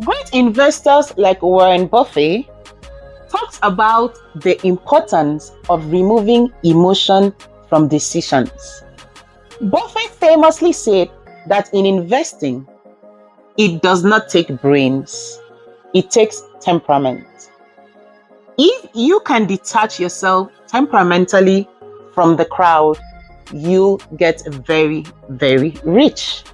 Great investors like Warren Buffett talks about the importance of removing emotion from decisions. Buffett famously said that in investing, it does not take brains, it takes temperament. If you can detach yourself temperamentally from the crowd, you get very, very rich.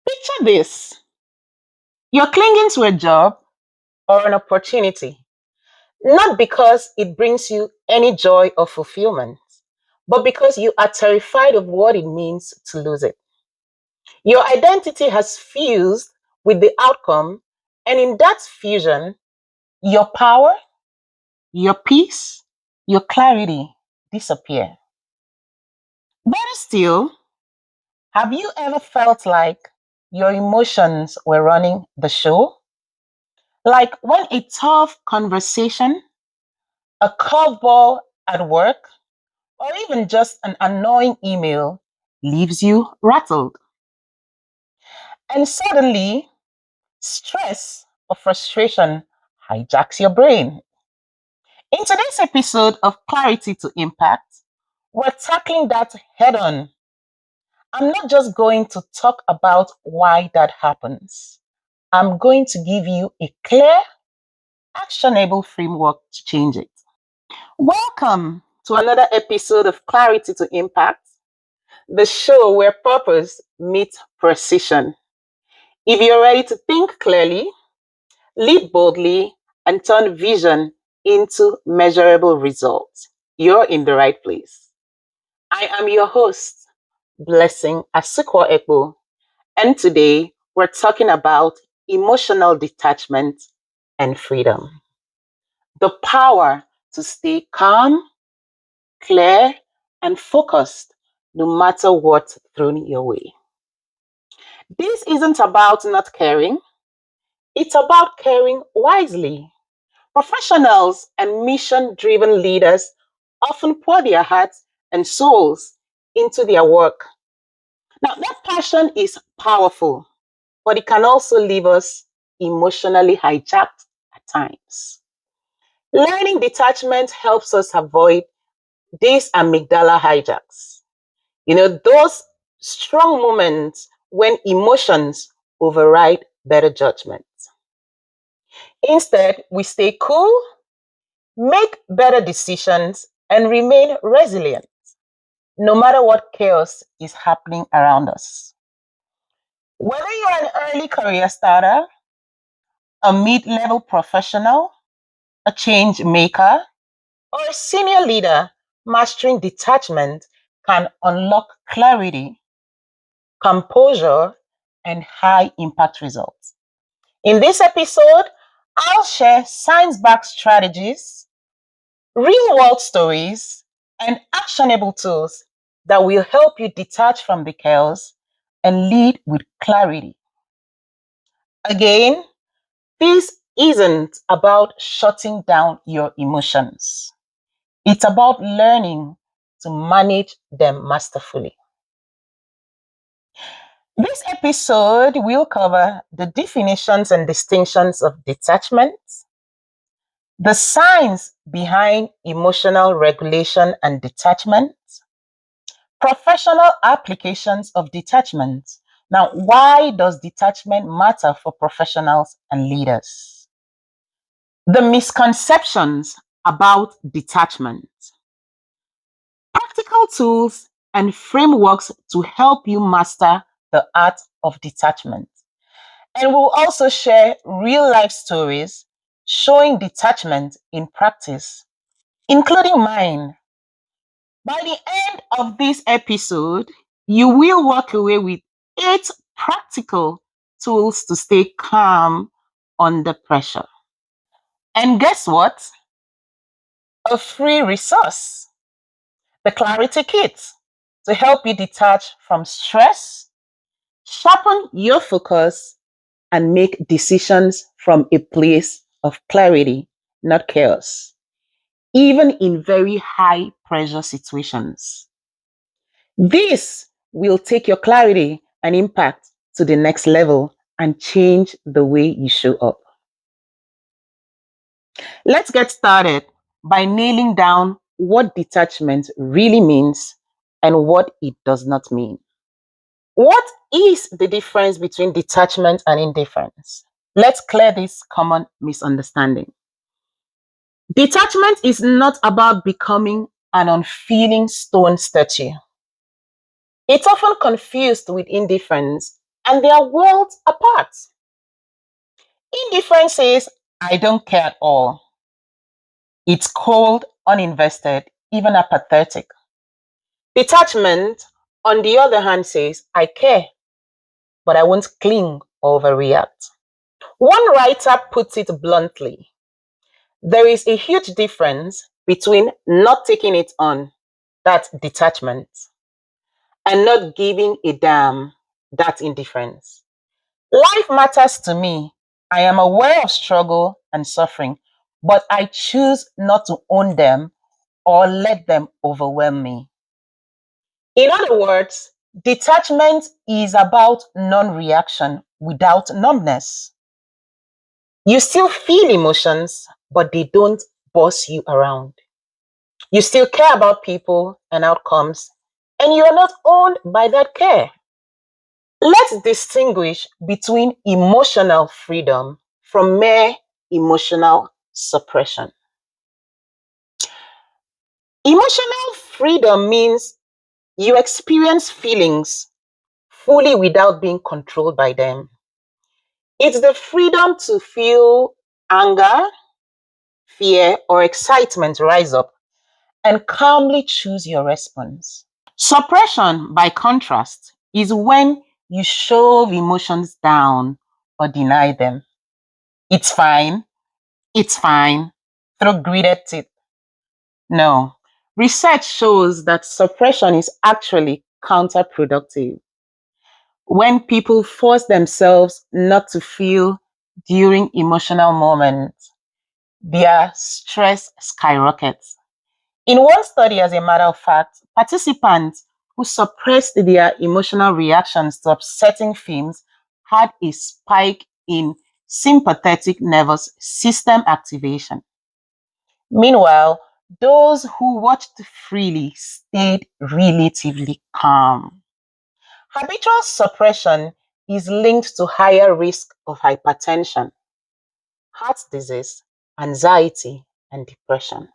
Picture this. You're clinging to a job or an opportunity, not because it brings you any joy or fulfillment, but because you are terrified of what it means to lose it. Your identity has fused with the outcome, and in that fusion, your power, your peace, your clarity disappear. Better still, have you ever felt like your emotions were running the show? Like when a tough conversation, a curveball at work, or even just an annoying email leaves you rattled. And suddenly, stress or frustration hijacks your brain. In today's episode of Clarity to Impact, we're tackling that head on. I'm not just going to talk about why that happens. I'm going to give you a clear, actionable framework to change it. Welcome to another episode of Clarity to Impact, the show where purpose meets precision. If you're ready to think clearly, lead boldly, and turn vision into measurable results, you're in the right place. I am your host, Blessing Asukwa Ekpo, and today we're talking about emotional detachment and freedom. The power to stay calm, clear, and focused no matter what's thrown your way. This isn't about not caring, it's about caring wisely. Professionals and mission driven leaders often pour their hearts and souls into their work. Now, that passion is powerful, but it can also leave us emotionally hijacked at times. Learning detachment helps us avoid these amygdala hijacks. Those strong moments when emotions override better judgment. Instead, we stay cool, make better decisions, and remain resilient no matter what chaos is happening around us. Whether you're an early career starter, a mid level professional, a change maker, or a senior leader, mastering detachment can unlock clarity, composure, and high impact results. In this episode, I'll share science backed strategies, real world stories, and actionable tools that will help you detach from the chaos and lead with clarity. Again, this isn't about shutting down your emotions, it's about learning to manage them masterfully. This episode will cover the definitions and distinctions of detachment, the science behind emotional regulation and detachment, professional applications of detachment. Now, why does detachment matter for professionals and leaders? The misconceptions about detachment, practical tools and frameworks to help you master the art of detachment. And we'll also share real life stories showing detachment in practice, including mine. By the end of this episode, you will walk away with 8 practical tools to stay calm under pressure. And guess what? A free resource, the Clarity Kit, to help you detach from stress, sharpen your focus, and make decisions from a place of clarity, not chaos, even in very high pressure situations. This will take your clarity and impact to the next level and change the way you show up. Let's get started by nailing down what detachment really means and what it does not mean. What is the difference between detachment and indifference? Let's clear this common misunderstanding. Detachment is not about becoming an unfeeling stone statue. It's often confused with indifference, and they are worlds apart. Indifference says, I don't care at all. It's cold, uninvested, even apathetic. Detachment, on the other hand, says, I care, but I won't cling or overreact. One writer puts it bluntly: there is a huge difference between not taking it on, that's detachment, and not giving a damn, that's indifference. Life matters to me. I am aware of struggle and suffering, but I choose not to own them or let them overwhelm me. In other words, detachment is about non reaction without numbness. You still feel emotions, but they don't boss you around. You still care about people and outcomes, and you are not owned by that care. Let's distinguish between emotional freedom from mere emotional suppression. Emotional freedom means you experience feelings fully without being controlled by them. It's the freedom to feel anger, fear, or excitement rise up and calmly choose your response. Suppression, by contrast, is when you shove emotions down or deny them. It's fine, it's fine, through gritted teeth. No. Research shows that suppression is actually counterproductive. When people force themselves not to feel during emotional moments, their stress skyrockets. In one study, as a matter of fact, participants who suppressed their emotional reactions to upsetting themes had a spike in sympathetic nervous system activation. Meanwhile, those who watched freely stayed relatively calm. Habitual suppression is linked to higher risk of hypertension, heart disease, anxiety, and depression.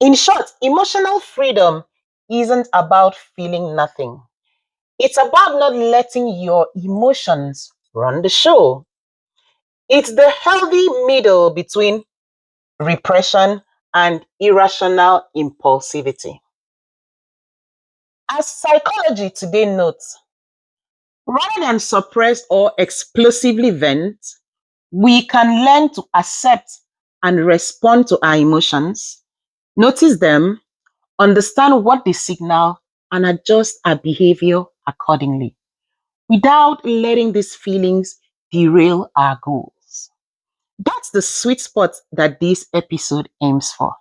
In short, emotional freedom isn't about feeling nothing. It's about not letting your emotions run the show. It's the healthy middle between repression and irrational impulsivity. As psychology today notes, rather than suppress or explosively vent, we can learn to accept and respond to our emotions, notice them, understand what they signal, and adjust our behavior accordingly without letting these feelings derail our goals. That's the sweet spot that this episode aims for.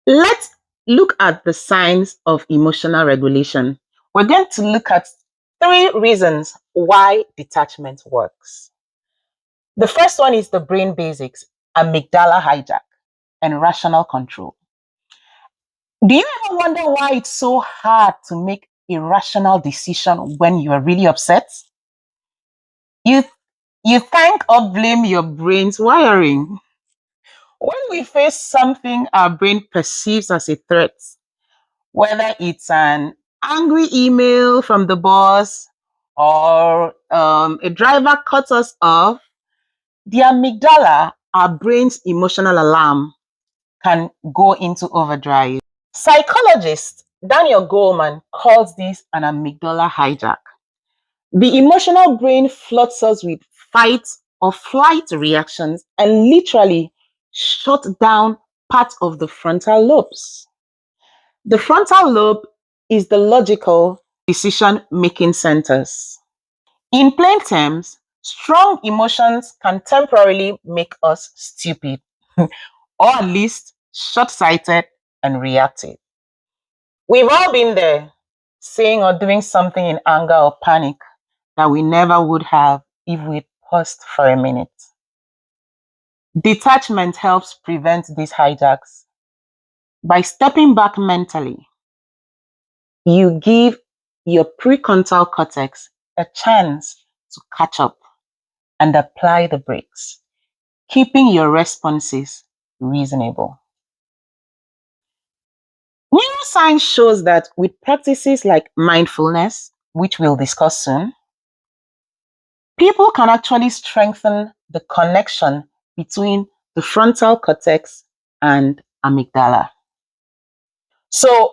Let's look at the signs of emotional regulation. We're going to look at 3 reasons why detachment works. The first one is the brain basics: amygdala hijack and rational control. Do you ever wonder why it's so hard to make a rational decision when you are really upset? You, you thank or blame your brain's wiring. When we face something our brain perceives as a threat, whether it's an angry email from the boss or a driver cuts us off, the amygdala, our brain's emotional alarm, can go into overdrive. Psychologist Daniel Goleman calls this an amygdala hijack. The emotional brain floods us with fight or flight reactions and literally shut down part of the frontal lobes. The frontal lobe is the logical decision making centers. In plain terms, strong emotions can temporarily make us stupid, or at least short sighted and reactive. We've all been there, saying or doing something in anger or panic that we never would have if we'd paused for a minute. Detachment helps prevent these hijacks. By stepping back mentally, you give your prefrontal cortex a chance to catch up and apply the brakes, keeping your responses reasonable. Neuroscience shows that with practices like mindfulness, which we'll discuss soon, people can actually strengthen the connection between the frontal cortex and amygdala. So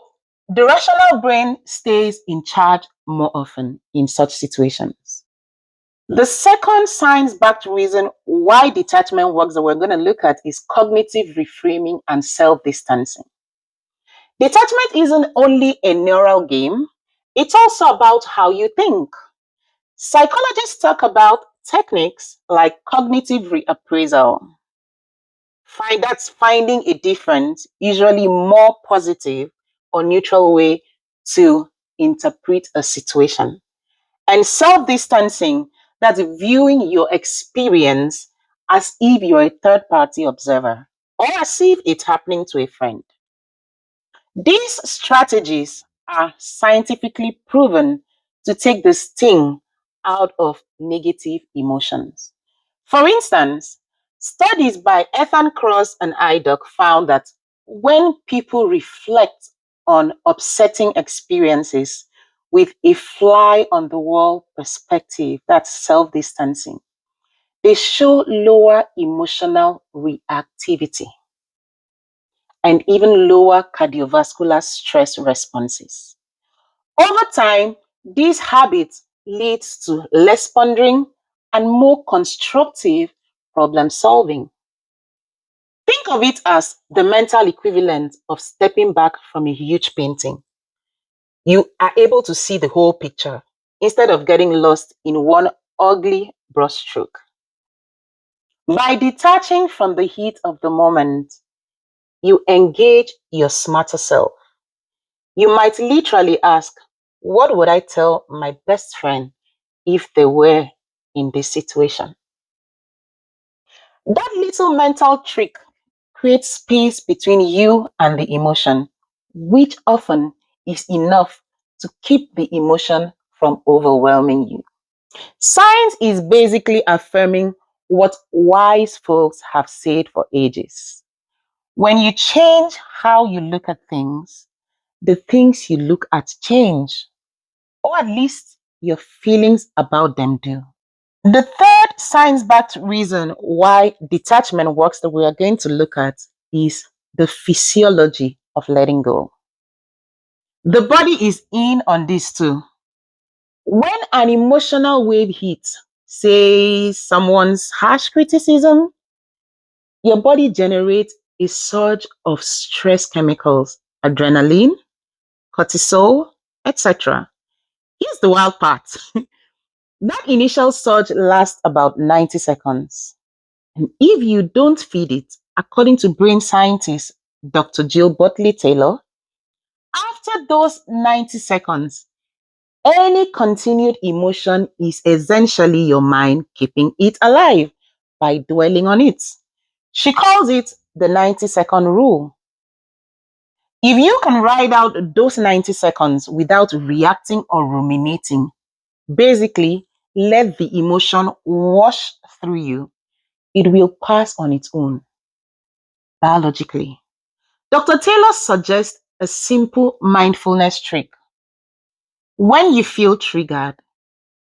the rational brain stays in charge more often in such situations. The second science-backed reason why detachment works that we're going to look at is cognitive reframing and self-distancing. Detachment isn't only a neural game, it's also about how you think. Psychologists talk about techniques like cognitive reappraisal. That's finding a different, usually more positive or neutral way to interpret a situation. And self distancing, that's viewing your experience as if you're a third party observer or as if it's happening to a friend. These strategies are scientifically proven to take the sting out of negative emotions. For instance, studies by Ethan Cross and IDOC found that when people reflect on upsetting experiences with a fly on the wall perspective, that's self distancing, they show lower emotional reactivity and even lower cardiovascular stress responses. Over time, these habits lead to less pondering and more constructive problem solving. Think of it as the mental equivalent of stepping back from a huge painting. You are able to see the whole picture instead of getting lost in one ugly brushstroke. By detaching from the heat of the moment, you engage your smarter self. You might literally ask, what would I tell my best friend if they were in this situation? That little mental trick creates space between you and the emotion, which often is enough to keep the emotion from overwhelming you. Science is basically affirming what wise folks have said for ages. When you change how you look at things, the things you look at change, or at least your feelings about them do. The third science backed reason why detachment works that we are going to look at is the physiology of letting go. The body is in on this too. When an emotional wave hits, say someone's harsh criticism, your body generates a surge of stress chemicals, adrenaline, cortisol, etc. Here's the wild part. That initial surge lasts about 90 seconds. And if you don't feed it, according to brain scientist Dr. Jill Botley Taylor, after those 90 seconds, any continued emotion is essentially your mind keeping it alive by dwelling on it. She calls it the 90-second rule. If you can ride out those 90 seconds without reacting or ruminating, basically let the emotion wash through you, it will pass on its own biologically. Dr. Taylor suggests a simple mindfulness trick. When you feel triggered,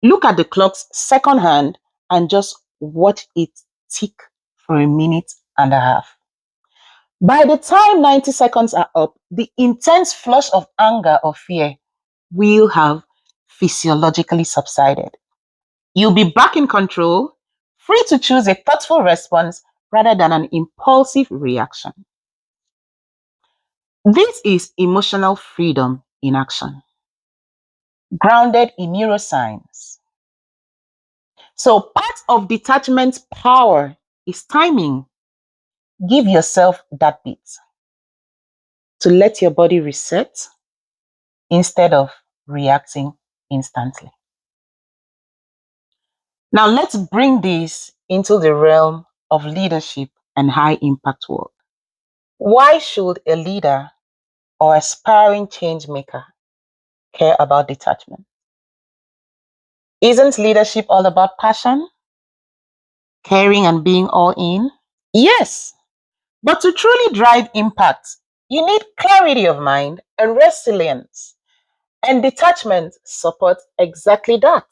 look at the clock's second hand and just watch it tick for a minute and a half. By the time 90 seconds are up, the intense flush of anger or fear will have physiologically subsided. You'll be back in control, free to choose a thoughtful response rather than an impulsive reaction. This is emotional freedom in action, grounded in neuroscience. So, part of detachment's power is timing. Give yourself that bit to let your body reset instead of reacting instantly. Now, let's bring this into the realm of leadership and high impact work. Why should a leader or aspiring change maker care about detachment? Isn't leadership all about passion, caring, and being all in? Yes, but to truly drive impact, you need clarity of mind and resilience. And detachment supports exactly that.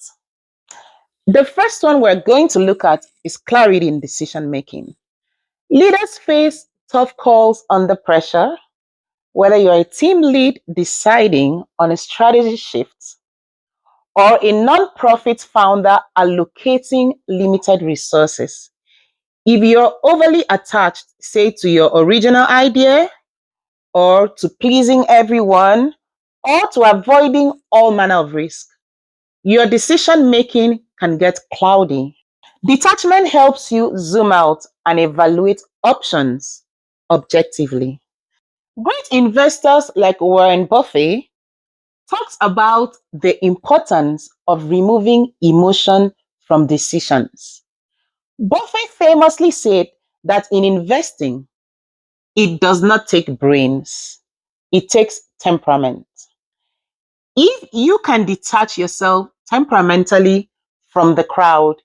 The first one we're going to look at is clarity in decision making. Leaders face tough calls under pressure, whether you're a team lead deciding on a strategy shift or a nonprofit founder allocating limited resources. If you're overly attached, say, to your original idea or to pleasing everyone or to avoiding all manner of risk, your decision making can get cloudy. Detachment helps you zoom out and evaluate options objectively. Great investors like Warren Buffett talks about the importance of removing emotion from decisions. Buffett famously said that in investing, it does not take brains, it takes temperament. If you can detach yourself temperamentally from the crowd,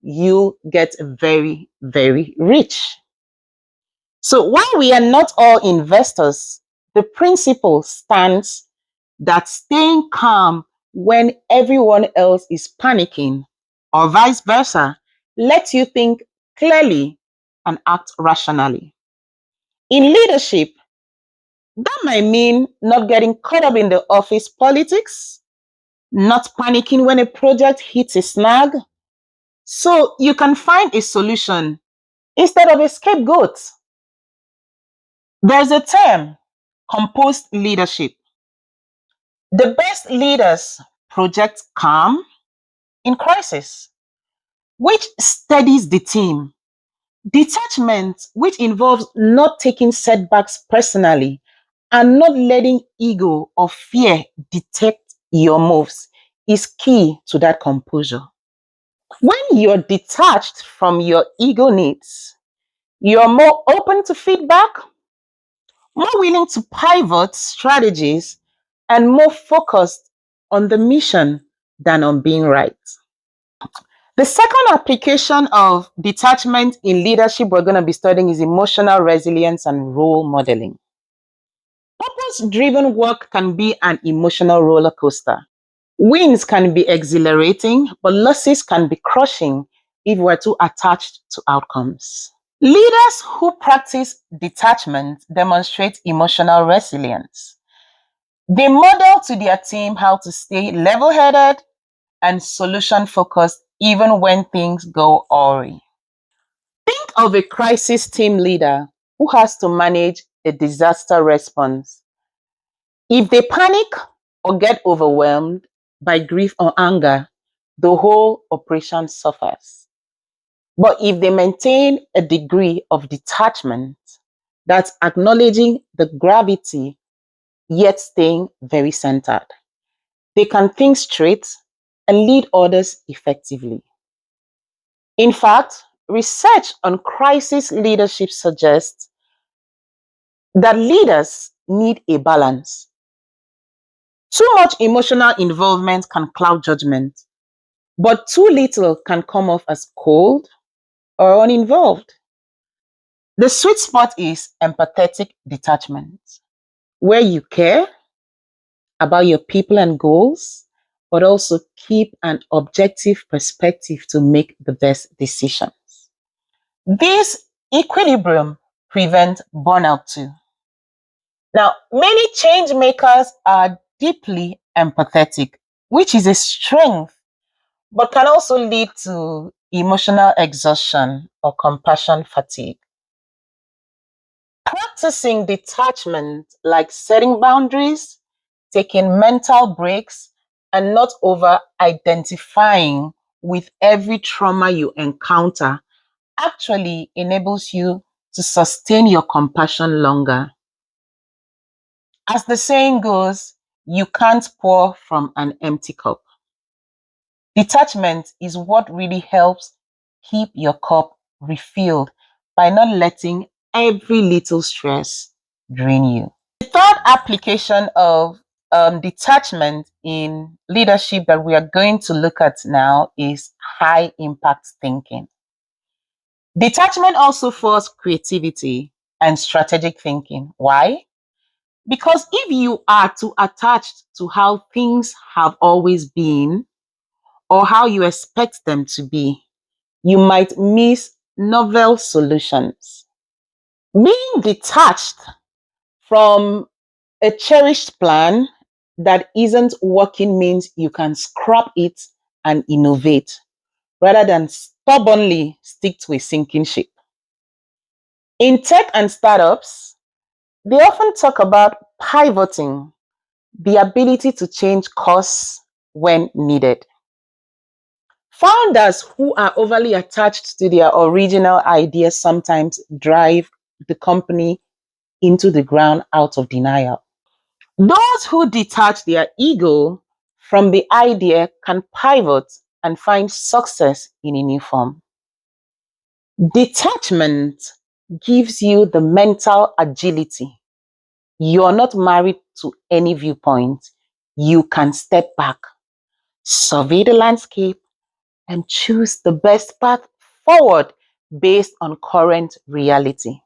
you get very, very rich. So while we are not all investors, the principle stands that staying calm when everyone else is panicking, or vice versa, lets you think clearly and act rationally. In leadership, that might mean not getting caught up in the office politics, not panicking when a project hits a snag, so you can find a solution instead of a scapegoat. There's a term, composed leadership. The best leaders project calm in crisis, which steadies the team. Detachment, which involves not taking setbacks personally and not letting ego or fear dictate your moves, is key to that composure. When you're detached from your ego needs, you're more open to feedback, more willing to pivot strategies, and more focused on the mission than on being right. The second application of detachment in leadership we're going to be studying is emotional resilience and role modeling. Purpose driven work can be an emotional roller coaster. Wins can be exhilarating, but losses can be crushing if we're too attached to outcomes. Leaders who practice detachment demonstrate emotional resilience. They model to their team how to stay level headed and solution focused even when things go awry. Think of a crisis team leader who has to manage a disaster response. If they panic or get overwhelmed by grief or anger, the whole operation suffers. But if they maintain a degree of detachment, that's acknowledging the gravity yet staying very centered, they can think straight and lead others effectively. In fact, research on crisis leadership suggests that leaders need a balance. Too much emotional involvement can cloud judgment, but too little can come off as cold or uninvolved. The sweet spot is empathetic detachment, where you care about your people and goals, but also keep an objective perspective to make the best decisions. This equilibrium prevents burnout too. Now, many change makers are deeply empathetic, which is a strength, but can also lead to emotional exhaustion or compassion fatigue. Practicing detachment, like setting boundaries, taking mental breaks, and not over identifying with every trauma you encounter, actually enables you to sustain your compassion longer. As the saying goes, you can't pour from an empty cup. Detachment is what really helps keep your cup refilled by not letting every little stress drain you. The third application of detachment in leadership that we are going to look at now is high impact thinking. Detachment also fosters creativity and strategic thinking. Why? Because if you are too attached to how things have always been or how you expect them to be, you might miss novel solutions. Being detached from a cherished plan that isn't working means you can scrap it and innovate rather than stubbornly stick to a sinking ship. In tech and startups, they often talk about pivoting, the ability to change course when needed. Founders who are overly attached to their original ideas sometimes drive the company into the ground out of denial. Those who detach their ego from the idea can pivot and find success in a new form. Detachment gives you the mental agility. You're not married to any viewpoint. You can step back, survey the landscape, and choose the best path forward based on current reality.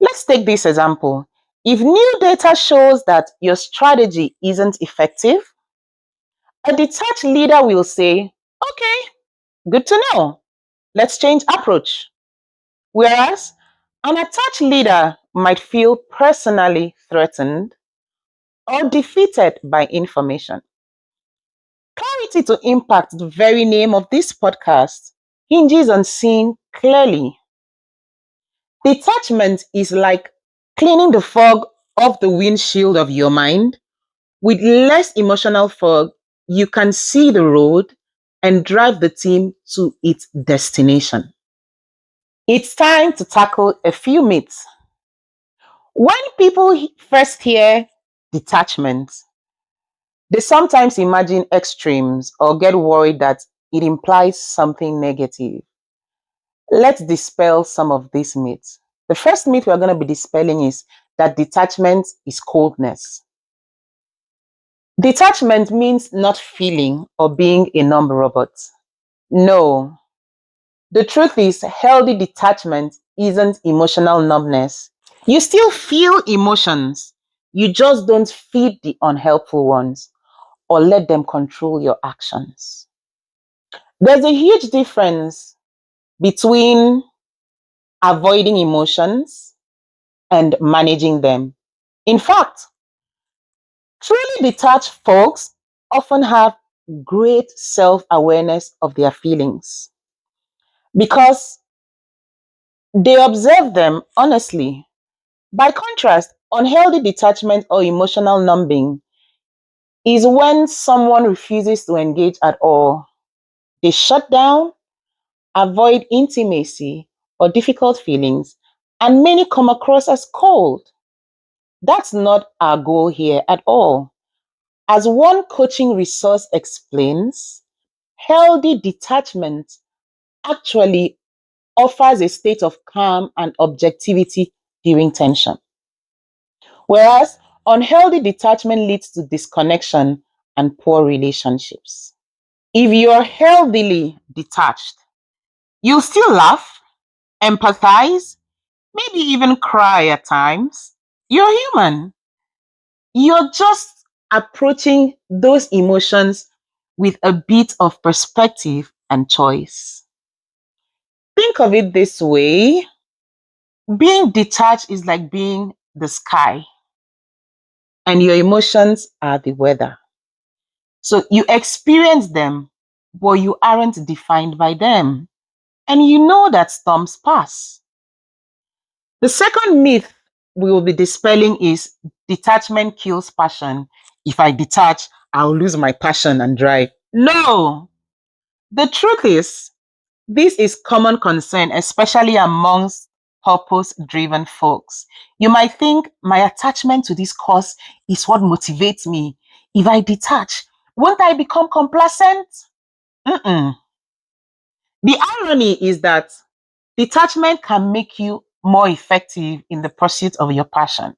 Let's take this example. If new data shows that your strategy isn't effective, a detached leader will say, okay, good to know. Let's change approach. Whereas an attached leader might feel personally threatened or defeated by information. Clarity to impact, the very name of this podcast, hinges on seeing clearly. Detachment is like cleaning the fog off the windshield of your mind. With less emotional fog, you can see the road and drive the team to its destination. It's time to tackle a few myths. When people first hear detachment, they sometimes imagine extremes or get worried that it implies something negative. Let's dispel some of these myths. The first myth we're going to be dispelling is that detachment is coldness. Detachment means not feeling or being a numb robot. No. The truth is, healthy detachment isn't emotional numbness. You still feel emotions. You just don't feed the unhelpful ones or let them control your actions. There's a huge difference between avoiding emotions and managing them. In fact, truly detached folks often have great self awareness of their feelings because they observe them honestly. By contrast, unhealthy detachment or emotional numbing is when someone refuses to engage at all. They shut down, avoid intimacy or difficult feelings, and many come across as cold. That's not our goal here at all. As one coaching resource explains, healthy detachment actually offers a state of calm and objectivity during tension, whereas unhealthy detachment leads to disconnection and poor relationships. If you're healthily detached, you'll still laugh, empathize, maybe even cry at times. You're human. You're just approaching those emotions with a bit of perspective and choice. Think of it this way: being detached is like being the sky, and your emotions are the weather. So you experience them, but you aren't defined by them. And you know that storms pass. The second myth we will be dispelling is detachment kills passion. If I detach, I'll lose my passion and drive. No, the truth is, this is common concern, especially amongst purpose driven folks. You might think my attachment to this cause is what motivates me. If I detach, won't I become complacent? Mm-mm. The irony is that detachment can make you more effective in the pursuit of your passion,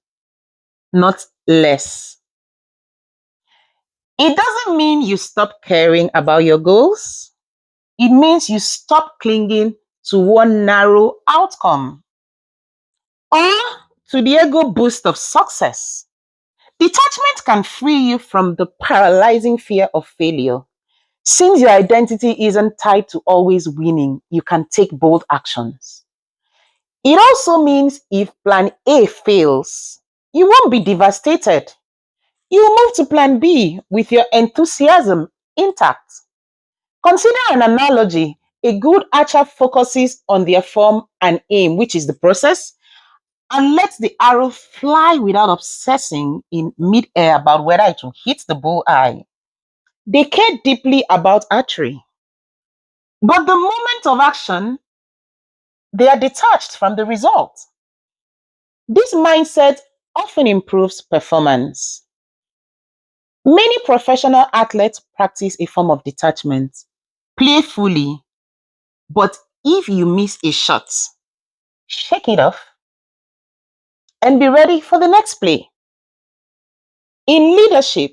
not less. It doesn't mean you stop caring about your goals. It means you stop clinging to one narrow outcome or to the ego boost of success. Detachment can free you from the paralyzing fear of failure. Since your identity isn't tied to always winning, you can take bold actions. It also means if plan A fails, you won't be devastated. You move to plan B with your enthusiasm intact. Consider an analogy. A good archer focuses on their form and aim, which is the process, and lets the arrow fly without obsessing in midair about whether it will hit the bullseye. They care deeply about archery. But the moment of action, they are detached from the result. This mindset often improves performance. Many professional athletes practice a form of detachment playfully, but if you miss a shot, shake it off and be ready for the next play. In leadership,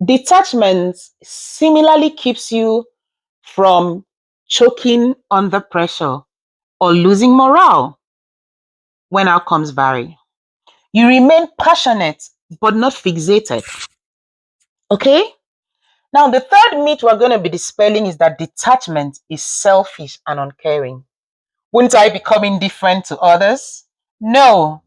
detachment similarly keeps you from choking under pressure or losing morale when outcomes vary. You remain passionate but not fixated. Okay? Now, the third myth we're going to be dispelling is that detachment is selfish and uncaring. Wouldn't I become indifferent to others? No.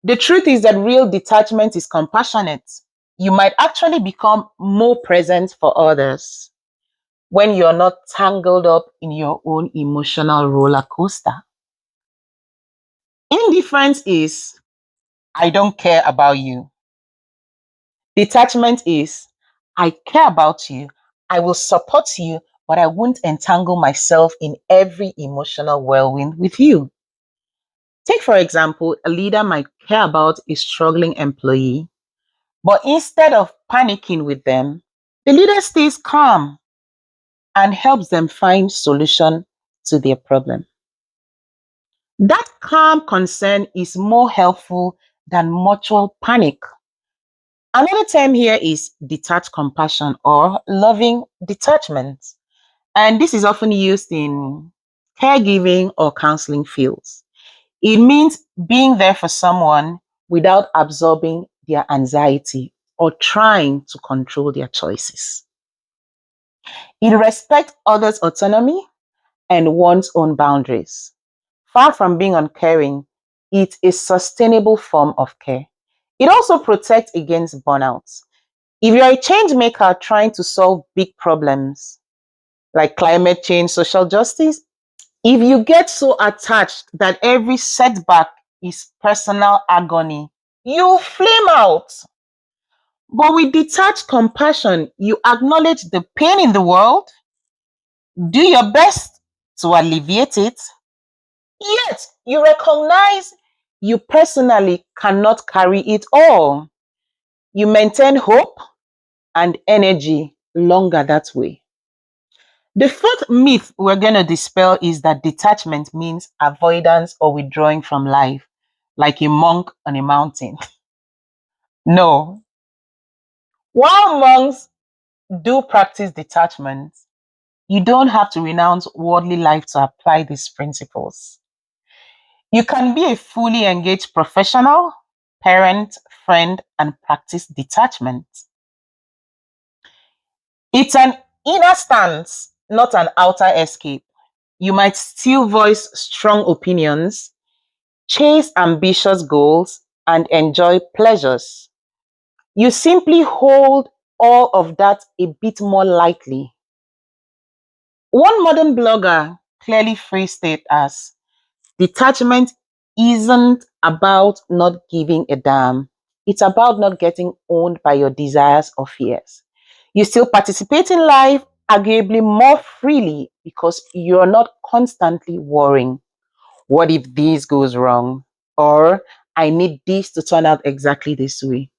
The truth is that real detachment is compassionate. You might actually become more present for others when you're not tangled up in your own emotional roller coaster. Indifference is, I don't care about you. Detachment is, I care about you. I will support you, but I won't entangle myself in every emotional whirlwind with you. Take, for example, a leader might care about a struggling employee, but instead of panicking with them, the leader stays calm and helps them find solution to their problem. That calm concern is more helpful than mutual panic. Another term here is detached compassion or loving detachment. And this is often used in caregiving or counseling fields. It means being there for someone without absorbing their anxiety or trying to control their choices. It respects others' autonomy and one's own boundaries. Far from being uncaring, it's a sustainable form of care. It also protects against burnout. If you're a change maker trying to solve big problems like climate change, social justice, if you get so attached that every setback is personal agony, you flame out. But with detached compassion, you acknowledge the pain in the world, do your best to alleviate it, yet you recognize you personally cannot carry it all. You maintain hope and energy longer that way. The fourth myth we're going to dispel is that detachment means avoidance or withdrawing from life, like a monk on a mountain. No. While monks do practice detachment, you don't have to renounce worldly life to apply these principles. You can be a fully engaged professional, parent, friend, and practice detachment. It's an inner stance, not an outer escape. You might still voice strong opinions, chase ambitious goals, and enjoy pleasures. You simply hold all of that a bit more lightly. One modern blogger clearly phrased it as Detachment isn't about not giving a damn. It's about not getting owned by your desires or fears. You still participate in life, arguably more freely, because you're not constantly worrying. What if this goes wrong? Or I need this to turn out exactly this way.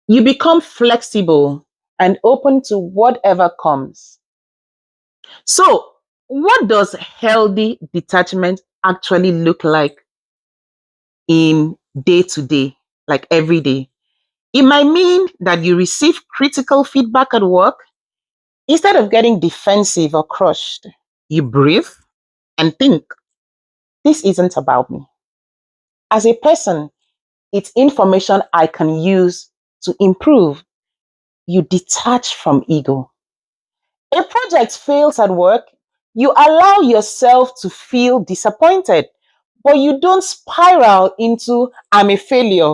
You become flexible and open to whatever comes. So, what does healthy detachment actually look like in day to day, like every day? It might mean that you receive critical feedback at work. Instead of getting defensive or crushed, you breathe and think, this isn't about me. As a person, it's information I can use to improve. You detach from ego. A project fails at work, you allow yourself to feel disappointed, but you don't spiral into I'm a failure.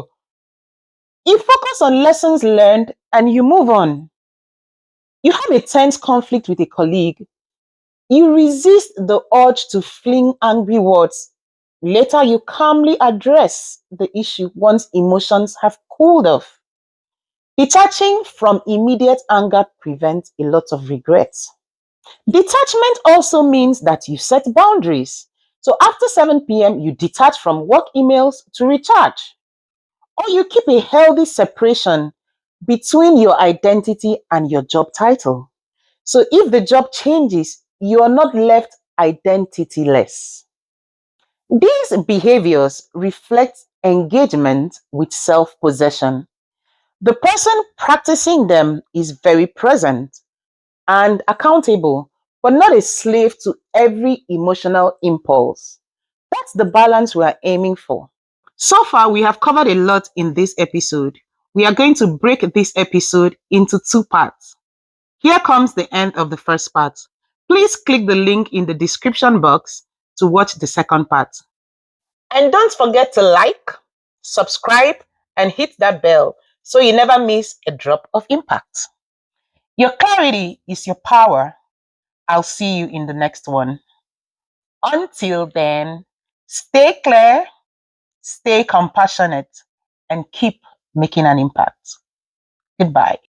You focus on lessons learned and you move on. You have a tense conflict with a colleague. You resist the urge to fling angry words. Later, you calmly address the issue once emotions have cooled off. Detaching from immediate anger prevents a lot of regret. Detachment also means that you set boundaries. So after 7 p.m., you detach from work emails to recharge. Or you keep a healthy separation between your identity and your job title. So if the job changes, you are not left identityless. These behaviors reflect engagement with self possession. The person practicing them is very present and accountable, but not a slave to every emotional impulse. That's the balance we are aiming for. So far, we have covered a lot in this episode. We are going to break this episode into two parts. Here comes the end of the first part. Please click the link in the description box to watch the second part. And don't forget to like, subscribe, and hit that bell so you never miss a drop of impact. Your clarity is your power. I'll see you in the next one. Until then, stay clear, stay compassionate, and keep making an impact. Goodbye.